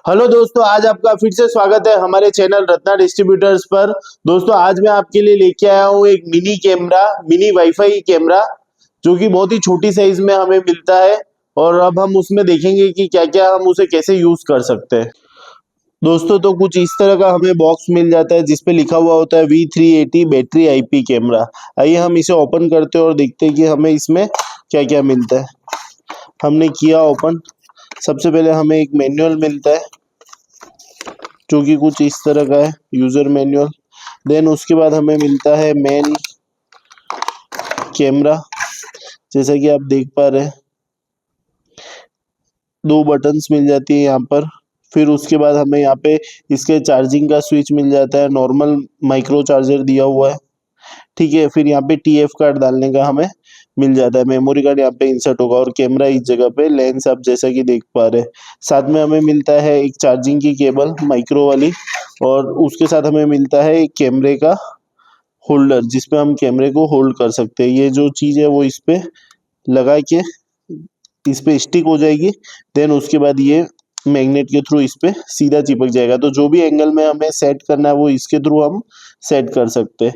Hello दोस्तों, आज आपका फिर से स्वागत है हमारे चैनल रत्ना डिस्ट्रीब्यूटर्स पर। दोस्तों, आज मैं आपके लिए लेके आया हूँ एक mini camera, mini wifi camera, जो कि बहुत ही छोटी साइज में हमें मिलता है। और अब हम उसमें देखेंगे कि क्या क्या हम उसे कैसे यूज कर सकते हैं। दोस्तों, तो कुछ इस तरह का हमें बॉक्स मिल जाता है जिसपे लिखा हुआ होता है V380 बैटरी IP कैमरा। आइए हम इसे ओपन करते हैं और देखते हैं कि हमें इसमें क्या क्या मिलता है। हमने किया ओपन। सबसे पहले हमें एक मैनुअल मिलता है जो कि कुछ इस तरह का है, यूजर मैनुअल। देन उसके बाद हमें मिलता है मेन कैमरा, जैसा कि आप देख पा रहे हैं। दो बटन्स मिल जाती है यहाँ पर। फिर उसके बाद हमें यहाँ पे इसके चार्जिंग का स्विच मिल जाता है, नॉर्मल माइक्रो चार्जर दिया हुआ है। ठीक है, फिर यहाँ पे TF कार्ड डालने का हमें मिल जाता है, मेमोरी कार्ड यहाँ पे इंसर्ट होगा और कैमरा इस जगह पे, लेंस आप जैसा कि देख पा रहे हैं। साथ में हमें मिलता है एक चार्जिंग की केबल माइक्रो वाली, और उसके साथ हमें मिलता है एक कैमरे का होल्डर जिसपे हम कैमरे को होल्ड कर सकते हैं। ये जो चीज है वो इस पे लगा के इस पे स्टिक हो जाएगी। देन उसके बाद ये मैग्नेट के थ्रू इस पे सीधा चिपक जाएगा, तो जो भी एंगल में हमें सेट करना है वो इसके थ्रू हम सेट कर सकते हैं।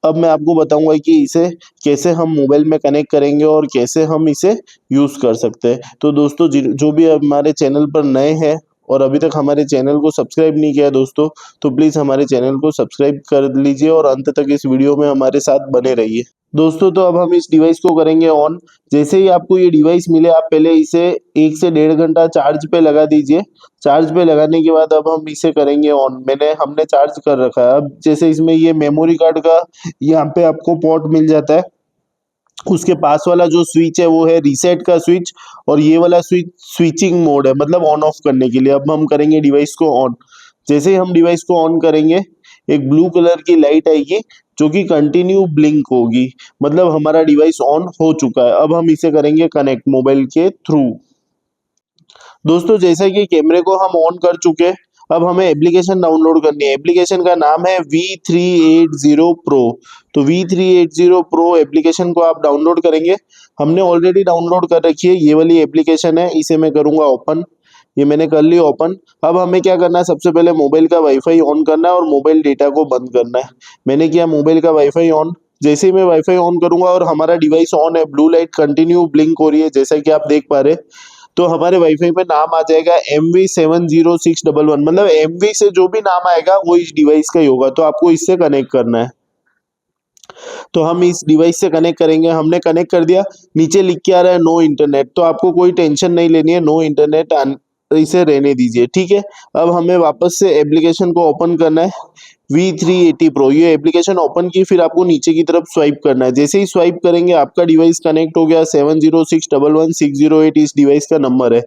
अब मैं आपको बताऊंगा कि इसे कैसे हम मोबाइल में कनेक्ट करेंगे और कैसे हम इसे यूज कर सकते हैं। तो दोस्तों, जो भी हमारे चैनल पर नए हैं और अभी तक हमारे चैनल को सब्सक्राइब नहीं किया है दोस्तों, तो प्लीज हमारे चैनल को सब्सक्राइब कर लीजिए और अंत तक इस वीडियो में हमारे साथ बने रहिए। दोस्तों, तो अब हम इस डिवाइस को करेंगे ऑन। जैसे ही आपको ये डिवाइस मिले, आप पहले इसे 1 से 1.5 घंटा चार्ज पे लगा दीजिए। चार्ज पे लगाने के बाद अब हम इसे करेंगे ऑन। हमने चार्ज कर रखा है। अब जैसे इसमें ये मेमोरी कार्ड का यहाँ पे आपको पोर्ट मिल जाता है, उसके पास वाला जो स्विच है वो है रीसेट का स्विच, और ये वाला स्विच स्विचिंग मोड है, मतलब ऑन ऑफ करने के लिए। अब हम करेंगे डिवाइस को ऑन। जैसे ही हम डिवाइस को ऑन करेंगे, एक ब्लू कलर की लाइट आएगी जो कि कंटिन्यू ब्लिंक होगी, मतलब हमारा डिवाइस ऑन हो चुका है। अब हम इसे करेंगे कनेक्ट मोबाइल के थ्रू। दोस्तों, जैसा कि कैमरे को हम ऑन कर चुके हैं, अब हमें एप्लीकेशन डाउनलोड करनी है। एप्लीकेशन का नाम है V380 Pro। तो V380 Pro एप्लीकेशन को आप डाउनलोड करेंगे। हमने ऑलरेडी डाउनलोड कर रखी है, ये वाली एप्लीकेशन है। इसे मैं करूंगा ओपन। ये मैंने कर लिया ओपन। अब हमें क्या करना है, सबसे पहले मोबाइल का वाईफाई ऑन करना है और मोबाइल डेटा को बंद करना है। मैंने किया मोबाइल का वाईफाई ऑन। जैसे ही मैं वाईफाई ऑन करूंगा और हमारा डिवाइस ऑन है, ब्लू लाइट कंटिन्यू ब्लिंक हो रही है जैसा कि आप देख पा रहे हैं, तो हमारे वाईफाई पे नाम आ जाएगा MV70611। मतलब MV से जो भी नाम आएगा वो इस डिवाइस का ही होगा, तो आपको इससे कनेक्ट करना है। तो हम इस डिवाइस से कनेक्ट करेंगे। हमने कनेक्ट कर दिया। नीचे लिख के आ रहा है नो इंटरनेट, तो आपको कोई टेंशन नहीं लेनी है, नो इंटरनेट इसे रहने दीजिए। ठीक है। अब हमें वापस से एप्लीकेशन को ओपन करना है, V380 Pro। ये एप्लीकेशन ओपन की, फिर आपको नीचे की तरफ स्वाइप करना है। जैसे ही स्वाइप करेंगे आपका डिवाइस कनेक्ट हो गया। 70611608 इस डिवाइस का नंबर है।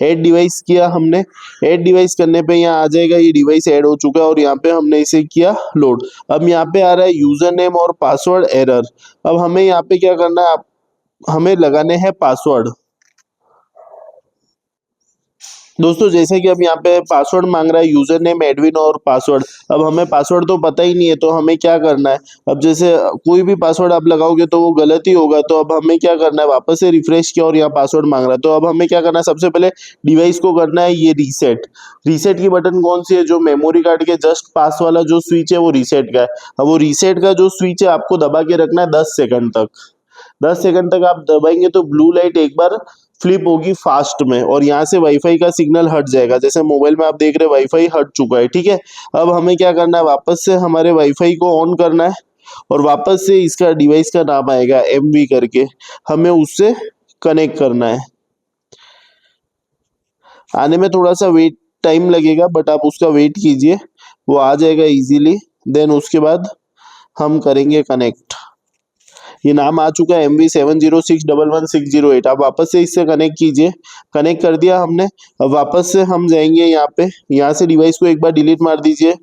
ऐड डिवाइस किया हमने। ऐड डिवाइस करने पे यहाँ आ जाएगा ये डिवाइस ऐड हो चुका है, और यहाँ पे हमने इसे किया लोड। अब यहाँ पे आ रहा है यूजर नेम और पासवर्ड एरर। अब हमें यहाँ पे क्या करना है, हमें लगाने हैं पासवर्ड। दोस्तों, जैसे कि अब यहाँ पे पासवर्ड मांग रहा है, यूजर नेम, एडविन और पासवर्ड। अब हमें पासवर्ड तो पता ही नहीं है, तो हमें क्या करना है, अब जैसे कोई भी पासवर्ड आप लगाओगे तो वो गलत ही होगा। तो अब हमें क्या करना है, वापस से रिफ्रेश किया और यहाँ पासवर्ड मांग रहा है। तो अब हमें क्या करना है, सबसे पहले डिवाइस को करना है ये रीसेट। रीसेट की बटन कौन सी है, जो मेमोरी कार्ड के जस्ट पास वाला जो स्विच है वो रीसेट का है। अब वो रीसेट का जो स्विच है आपको दबा के रखना है 10 सेकंड तक। 10 सेकंड तक आप दबाएंगे तो ब्लू लाइट एक बार फ्लिप होगी फास्ट में, और यहाँ से वाईफाई का सिग्नल हट जाएगा। जैसे मोबाइल में आप देख रहे हैं वाईफाई हट चुका है। ठीक है। अब हमें क्या करना है, वापस से हमारे वाईफाई को ऑन करना है, और वापस से इसका डिवाइस का नाम आएगा MV करके, हमें उससे कनेक्ट करना है। आने में थोड़ा सा वेट टाइम लगेगा, बट आप उसका वेट कीजिए, वो आ जाएगा इजीली। देन उसके बाद हम करेंगे कनेक्ट। ये नाम आ चुका है MV706111608। आप वापस से इससे कनेक्ट कीजिए। कनेक्ट कर दिया हमने। अब वापस से हम जाएंगे यहाँ पे, यहाँ से डिवाइस को एक बार डिलीट मार दीजिए।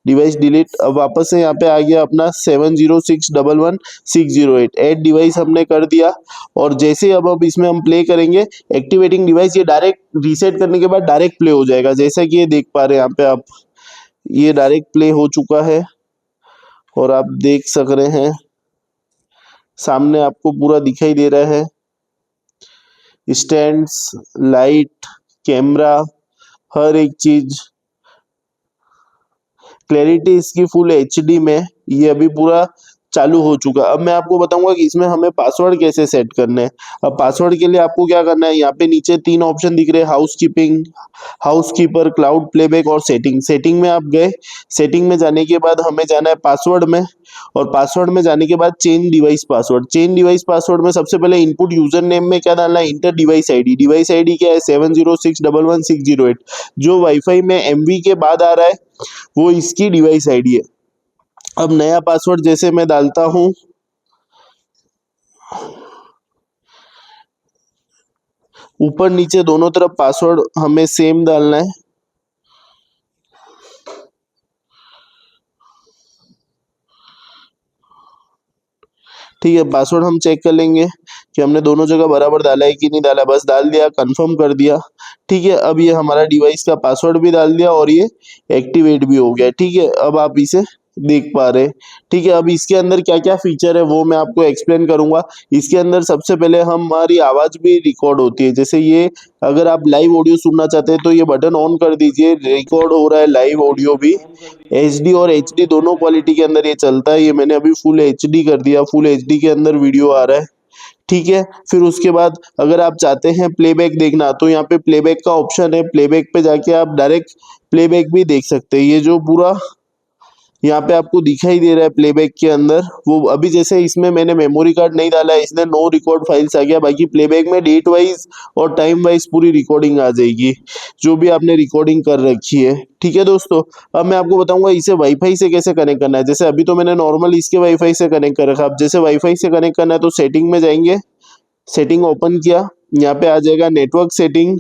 Device delete. अब वापस से यहाँ पे आ गया अपना 706111608। ऐड डिवाइस हमने कर दिया, और जैसे अब इसमें हम प्ले करेंगे एक्टिवेटिंग डिवाइस, ये डायरेक्ट रीसेट करने के बाद डायरेक्ट प्ले हो जाएगा, जैसा कि ये देख पा रहे हैं यहाँ पे आप। ये डायरेक्ट प्ले हो चुका है, और आप देख सक रहे हैं सामने आपको पूरा दिखाई दे रहा है। स्टैंड्स, लाइट, कैमरा, हर एक चीज, क्लैरिटी इसकी फुल एचडी में, ये अभी पूरा चालू हो चुका। अब मैं आपको बताऊंगा कि इसमें हमें पासवर्ड कैसे सेट करने हैं। अब पासवर्ड के लिए आपको क्या करना है, यहाँ पे नीचे 3 ऑप्शन दिख रहे हैं, house keeping, house keeper, cloud playback और सेटिंग। सेटिंग में आप गए, सेटिंग में जाने के बाद हमें जाना है पासवर्ड में, और पासवर्ड में जाने के बाद change device password. Change device password में सबसे पहले इनपुट यूजर नेम में क्या डालना है, inter device ID. Device ID क्या है, 70611608। जो वाईफाई में एमवी के बाद आ रहा है वो इसकी डिवाइस आईडी है। अब नया पासवर्ड जैसे मैं डालता हूं, ऊपर नीचे दोनों तरफ पासवर्ड हमें सेम डालना है। ठीक है, पासवर्ड हम चेक कर लेंगे कि हमने दोनों जगह बराबर डाला है कि नहीं डाला। बस डाल दिया, कंफर्म कर दिया। ठीक है, अब ये हमारा डिवाइस का पासवर्ड भी डाल दिया और ये एक्टिवेट भी हो गया। ठीक है, अब आप इसे देख पा रहे। ठीक है, अब इसके अंदर क्या क्या फीचर है वो मैं आपको एक्सप्लेन करूंगा। इसके अंदर सबसे पहले हमारी आवाज भी रिकॉर्ड होती है। जैसे ये अगर आप लाइव ऑडियो सुनना चाहते हैं तो ये बटन ऑन कर दीजिए, रिकॉर्ड हो रहा है लाइव ऑडियो भी। एचडी और एचडी दोनों क्वालिटी के अंदर ये चलता है। ये मैंने अभी फुल एचडी कर दिया, फुल एचडी के अंदर वीडियो आ रहा है। ठीक है, फिर उसके बाद अगर आप चाहते हैं प्लेबैक देखना तो यहाँ पे प्लेबैक का ऑप्शन है, प्लेबैक पे जाके आप डायरेक्ट प्लेबैक भी देख सकते हैं। ये जो पूरा यहाँ पे आपको दिखाई दे रहा है प्लेबैक के अंदर, वो अभी जैसे इसमें मैंने मेमोरी कार्ड नहीं डाला है, इसने नो रिकॉर्ड फाइल्स आ गया। बाकी प्लेबैक में डेट वाइज और टाइम वाइज पूरी रिकॉर्डिंग आ जाएगी जो भी आपने रिकॉर्डिंग कर रखी है। ठीक है दोस्तों, अब मैं आपको बताऊंगा इसे वाईफाई से कैसे कनेक्ट करना है। जैसे अभी तो मैंने नॉर्मल इसके वाईफाई से कनेक्ट कर रखा। अब जैसे वाईफाई से कनेक्ट करना है तो सेटिंग में जाएंगे, सेटिंग ओपन किया, यहाँ पे आ जाएगा नेटवर्क सेटिंग।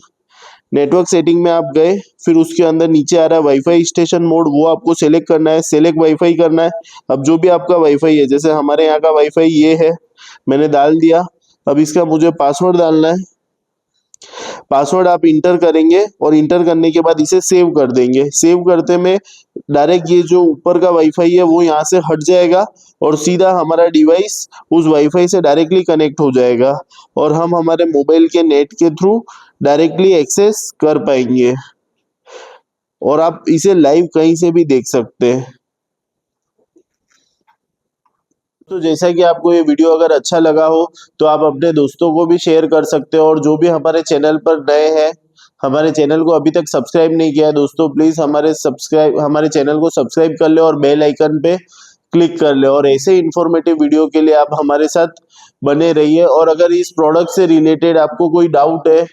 नेटवर्क सेटिंग में आप गए, फिर उसके अंदर नीचे आ रहा है वाईफाई स्टेशन मोड, वो आपको सेलेक्ट करना है, सेलेक्ट वाईफाई करना है। अब जो भी आपका वाईफाई है, जैसे हमारे यहाँ का वाईफाई ये है, मैंने डाल दिया। अब इसका मुझे पासवर्ड डालना है। पासवर्ड आप इंटर करेंगे और इंटर करने के बाद इसे सेव कर देंगे। सेव करते में डायरेक्ट ये जो ऊपर का वाईफाई है वो यहाँ से हट जाएगा और सीधा हमारा डिवाइस उस वाईफाई से डायरेक्टली कनेक्ट हो जाएगा और हम हमारे मोबाइल के नेट के थ्रू डायरेक्टली एक्सेस कर पाएंगे और आप इसे लाइव कहीं से भी देख सकते हैं। तो जैसा कि आपको ये वीडियो अगर अच्छा लगा हो तो आप अपने दोस्तों को भी शेयर कर सकते हो, और जो भी हमारे चैनल पर नए हैं, हमारे चैनल को अभी तक सब्सक्राइब नहीं किया है दोस्तों, प्लीज हमारे चैनल को सब्सक्राइब कर ले और बेल आइकन पे क्लिक कर ले। और ऐसे इंफॉर्मेटिव वीडियो के लिए आप हमारे साथ बने रहिए। और अगर इस प्रोडक्ट से रिलेटेड आपको कोई डाउट है,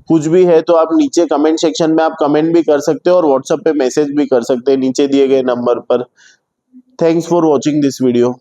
कुछ भी है, तो आप नीचे कमेंट सेक्शन में आप कमेंट भी कर सकते हो और व्हाट्सएप पे मैसेज भी कर सकते हैं नीचे दिए गए नंबर पर। Thanks for watching this video.